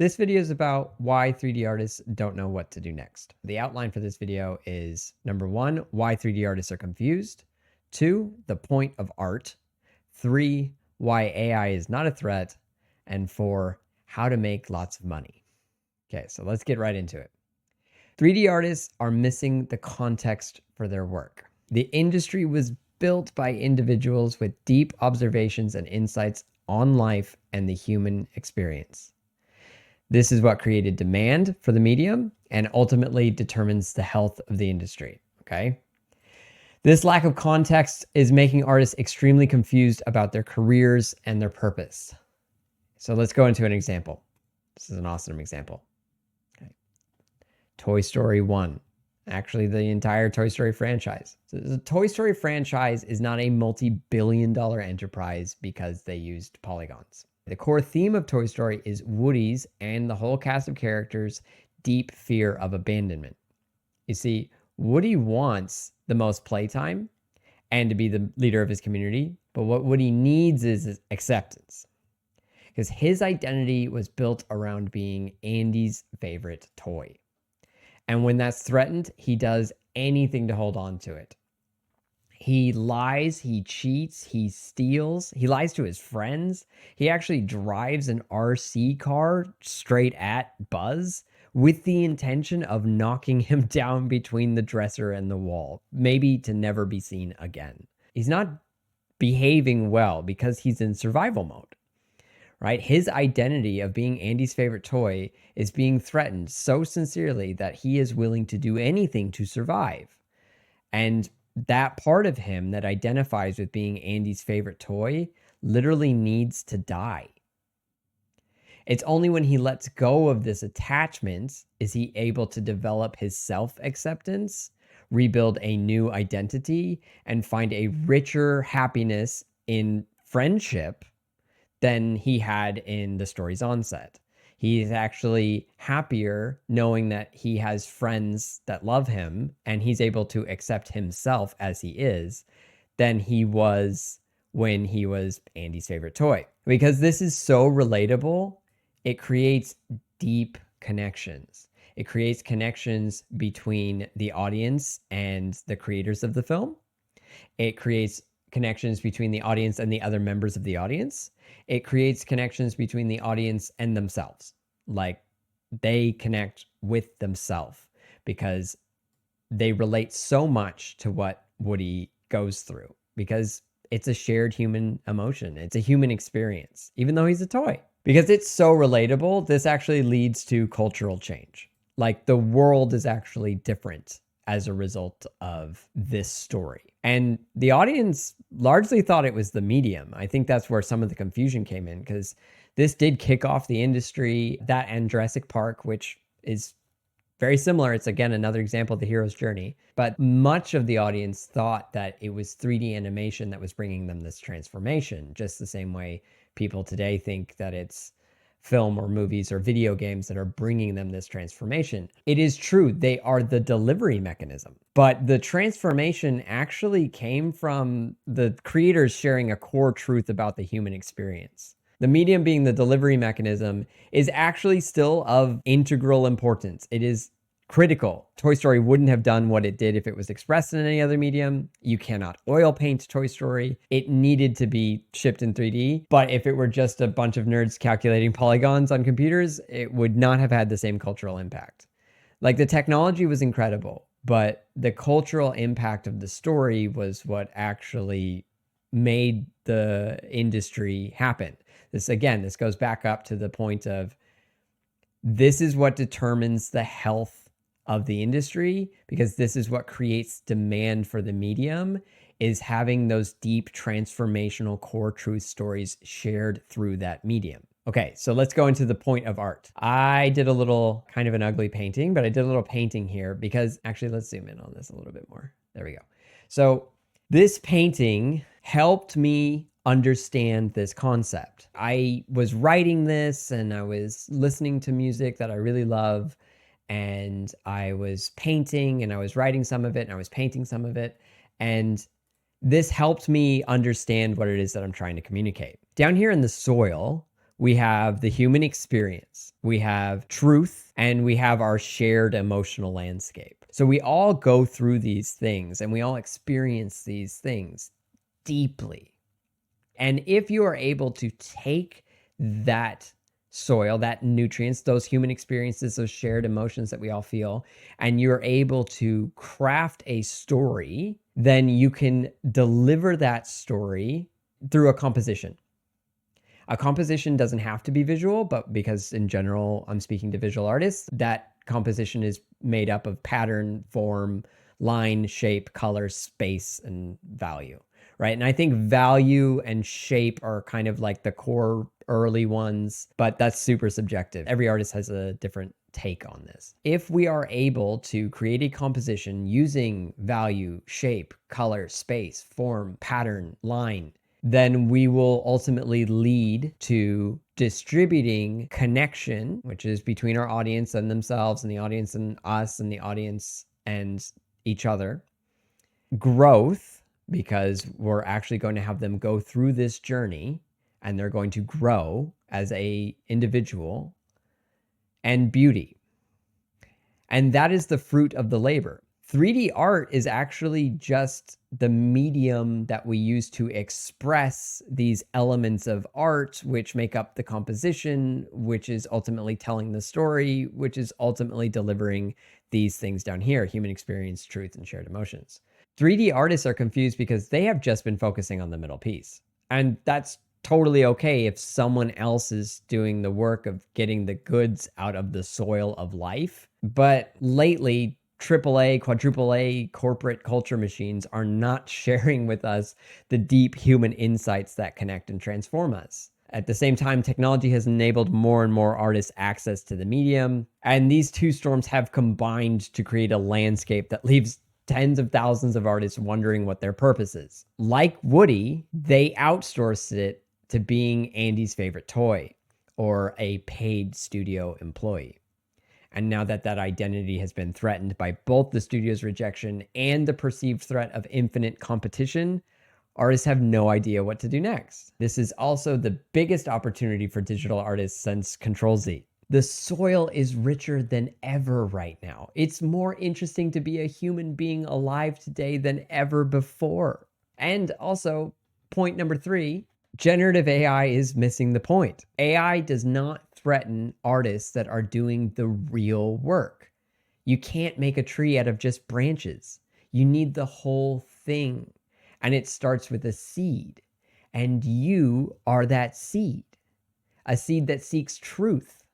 This video is about why 3D artists don't know what to do next. The outline for this video is number 1, why 3D artists are confused. 2, the point of art. 3, why AI is not a threat. And 4, how to make lots of money. Okay, so let's get right into it. 3D artists are missing the context for their work. The industry was built by individuals with deep observations and insights on life and the human experience. This is what created demand for the medium and ultimately determines the health of the industry, okay? This lack of context is making artists extremely confused about their careers and their purpose. So let's go into an example. This is an awesome example. Okay. Toy Story 1. Actually, the entire Toy Story franchise. So the Toy Story franchise is not a multi-billion-dollar enterprise because they used polygons. The core theme of Toy Story is Woody's and the whole cast of characters' deep fear of abandonment. You see, Woody wants the most playtime and to be the leader of his community, but what Woody needs is acceptance. Because his identity was built around being Andy's favorite toy. And when that's threatened, he does anything to hold on to it. He lies, he cheats, he steals, he lies to his friends. He actually drives an RC car straight at Buzz with the intention of knocking him down between the dresser and the wall, maybe to never be seen again. He's not behaving well because he's in survival mode, right? His identity of being Andy's favorite toy is being threatened so sincerely that he is willing to do anything to survive. And that part of him that identifies with being Andy's favorite toy literally needs to die. It's only when he lets go of this attachment is he able to develop his self-acceptance, rebuild a new identity, and find a richer happiness in friendship than he had in the story's onset. He's actually happier knowing that he has friends that love him and he's able to accept himself as he is than he was when he was Andy's favorite toy. Because this is so relatable, it creates deep connections. It creates connections between the audience and the creators of the film. It creates connections between the audience and the other members of the audience. It creates connections between the audience and themselves. Like they connect with themselves because they relate so much to what Woody goes through because it's a shared human emotion. It's a human experience, even though he's a toy. Because it's so relatable, this actually leads to cultural change. Like the world is actually different as a result of this story. And the audience largely thought it was the medium. I think that's where some of the confusion came in because this did kick off the industry. That and Jurassic Park, which is very similar. It's again another example of the hero's journey. But much of the audience thought that it was 3D animation that was bringing them this transformation, just the same way people today think that it's film or movies or video games that are bringing them this transformation. It is true, they are the delivery mechanism, but the transformation actually came from the creators sharing a core truth about the human experience. The medium being the delivery mechanism is actually still of integral importance. It is critical. Toy Story wouldn't have done what it did if it was expressed in any other medium. You cannot oil paint Toy Story. It needed to be shipped in 3D. But if it were just a bunch of nerds calculating polygons on computers, it would not have had the same cultural impact. Like the technology was incredible, but the cultural impact of the story was what actually made the industry happen. This goes back up to the point of this is what determines the health of the industry because this is what creates demand for the medium is having those deep transformational core truth stories shared through that medium. Okay, so let's go into the point of art. I did a little kind of an ugly painting, but I did a little painting here because actually let's zoom in on this a little bit more. There we go. So this painting helped me understand this concept. I was writing this and I was listening to music that I really love and I was painting and I was writing some of it and I was painting some of it. And this helped me understand what it is that I'm trying to communicate. Down here in the soil, we have the human experience, we have truth, and we have our shared emotional landscape. So we all go through these things and we all experience these things deeply. And if you are able to take that soil, that nutrients, those human experiences, those shared emotions that we all feel, and you're able to craft a story, then you can deliver that story through a composition. A composition doesn't have to be visual, but because in general, I'm speaking to visual artists, that composition is made up of pattern, form, line, shape, color, space, and value, right? And I think value and shape are kind of like the core early ones, but that's super subjective. Every artist has a different take on this. If we are able to create a composition using value, shape, color, space, form, pattern, line, then we will ultimately lead to distributing connection, which is between our audience and themselves, and the audience and us, and the audience and each other. Growth, because we're actually going to have them go through this journey and they're going to grow as a individual, and beauty. And that is the fruit of the labor. 3D art is actually just the medium that we use to express these elements of art, which make up the composition, which is ultimately telling the story, which is ultimately delivering these things down here: human experience, truth, and shared emotions. 3D artists are confused because they have just been focusing on the middle piece. And that's totally okay if someone else is doing the work of getting the goods out of the soil of life. But lately, AAA, quadruple A corporate culture machines are not sharing with us the deep human insights that connect and transform us. At the same time, technology has enabled more and more artists access to the medium, and these two storms have combined to create a landscape that leaves tens of thousands of artists wondering what their purpose is. Like Woody, they outsourced it to being Andy's favorite toy or a paid studio employee. And now that that identity has been threatened by both the studio's rejection and the perceived threat of infinite competition, artists have no idea what to do next. This is also the biggest opportunity for digital artists since Control-Z. The soil is richer than ever right now. It's more interesting to be a human being alive today than ever before. And also, point number 3, generative AI is missing the point. AI does not threaten artists that are doing the real work. You can't make a tree out of just branches. You need the whole thing. And it starts with a seed. And you are that seed. A seed that seeks truth,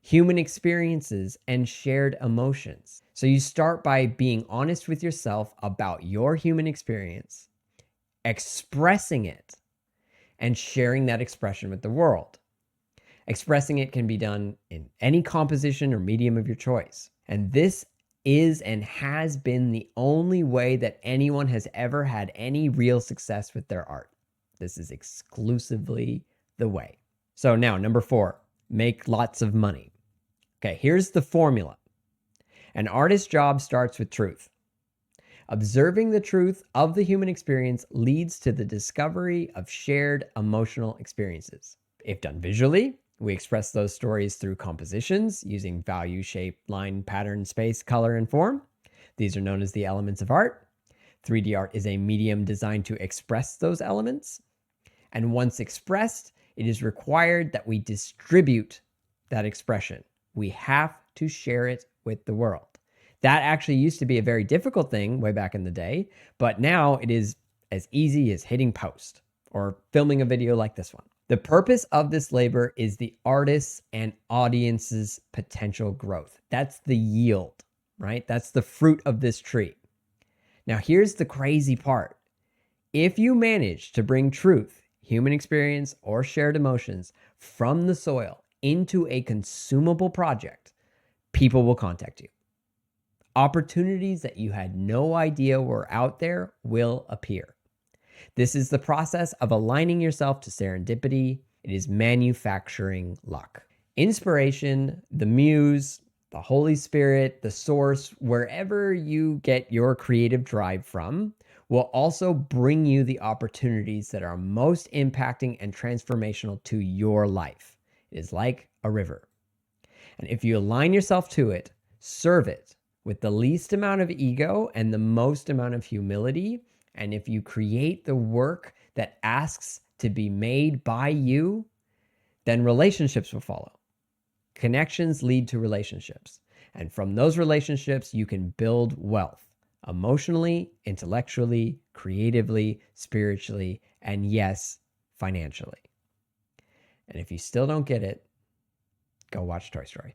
human experiences, and shared emotions. So you start by being honest with yourself about your human experience, expressing it, and sharing that expression with the world. Expressing it can be done in any composition or medium of your choice. And this is and has been the only way that anyone has ever had any real success with their art. This is exclusively the way. So now, number 4, make lots of money. Okay, here's the formula. An artist's job starts with truth. Observing the truth of the human experience leads to the discovery of shared emotional experiences. If done visually, we express those stories through compositions using value, shape, line, pattern, space, color, and form. These are known as the elements of art. 3D art is a medium designed to express those elements. And once expressed, it is required that we distribute that expression. We have to share it with the world. That actually used to be a very difficult thing way back in the day, but now it is as easy as hitting post or filming a video like this one. The purpose of this labor is the artist's and audience's potential growth. That's the yield, right? That's the fruit of this tree. Now, here's the crazy part. If you manage to bring truth, human experience, or shared emotions from the soil into a consumable project, people will contact you. Opportunities that you had no idea were out there will appear. This is the process of aligning yourself to serendipity. It is manufacturing luck. Inspiration, the muse, the Holy Spirit, the source, wherever you get your creative drive from, will also bring you the opportunities that are most impacting and transformational to your life. It is like a river. And if you align yourself to it, serve it with the least amount of ego and the most amount of humility, and if you create the work that asks to be made by you, then relationships will follow. Connections lead to relationships. And from those relationships, you can build wealth emotionally, intellectually, creatively, spiritually, and yes, financially. And if you still don't get it, go watch Toy Story.